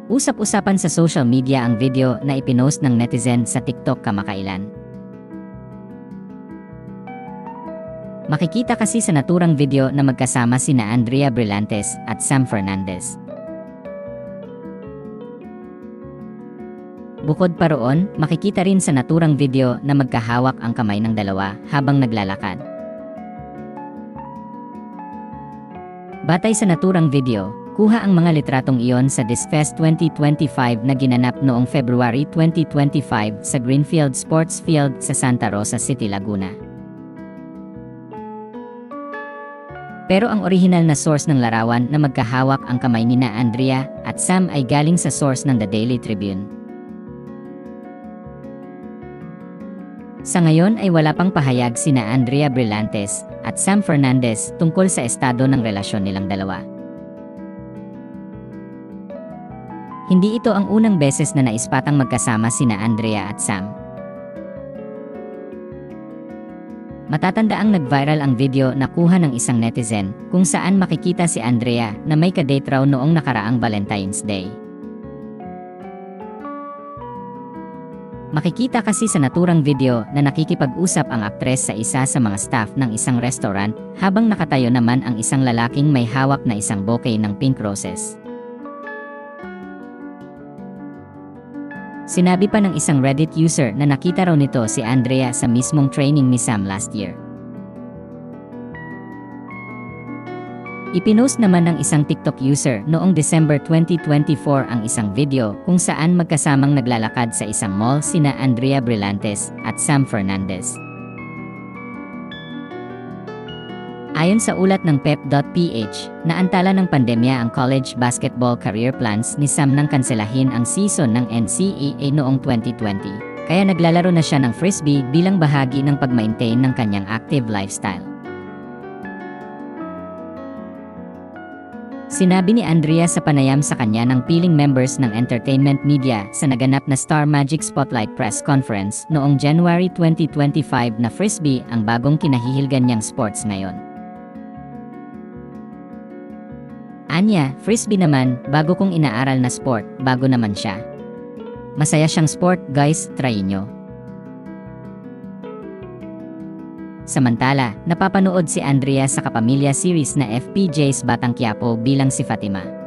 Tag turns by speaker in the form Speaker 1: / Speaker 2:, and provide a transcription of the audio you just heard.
Speaker 1: Usap-usapan sa social media ang video na ipinost ng netizen sa TikTok kamakailan. Makikita kasi sa naturang video na magkasama sina Andrea Brillantes at Sam Fernandez. Bukod pa roon, makikita rin sa naturang video na magkahawak ang kamay ng dalawa habang naglalakad. Batay sa naturang video, kuha ang mga litratong iyon sa Disfest 2025 na ginanap noong February 2025 sa Greenfield Sports Field sa Santa Rosa City, Laguna. Pero ang orihinal na source ng larawan na magkahawak ang kamay nina Andrea at Sam ay galing sa source ng The Daily Tribune. Sa ngayon ay wala pang pahayag sina Andrea Brillantes at Sam Fernandez tungkol sa estado ng relasyon nilang dalawa. Hindi ito ang unang beses na naispatang magkasama sina Andrea at Sam. Matatandaang nag-viral ang video na kuha ng isang netizen kung saan makikita si Andrea na may kadate raw noong nakaraang Valentine's Day. Makikita kasi sa naturang video na nakikipag-usap ang aktres sa isa sa mga staff ng isang restaurant habang nakatayo naman ang isang lalaking may hawak na isang bouquet ng pink roses. Sinabi pa ng isang Reddit user na nakita raw nito si Andrea sa mismong training ni Sam last year. Ipinost naman ng isang TikTok user noong December 2024 ang isang video kung saan magkasamang naglalakad sa isang mall sina Andrea Brillantes at Sam Fernandez. Ayon sa ulat ng pep.ph, naantala ng pandemya ang college basketball career plans ni Sam nang kanselahin ang season ng NCAA noong 2020, kaya naglalaro na siya ng frisbee bilang bahagi ng pag-maintain ng kanyang active lifestyle. Sinabi ni Andrea sa panayam sa kanya ng piling members ng entertainment media sa naganap na Star Magic Spotlight Press Conference noong January 2025 na frisbee ang bagong kinahihilgan niyang sports ngayon. Anya, frisbee naman, bago kong inaaral na sport, bago naman siya. Masaya siyang sport, guys, try nyo. Samantala, napapanood si Andrea sa kapamilya series na FPJ's Batang Quiapo bilang si Fatima.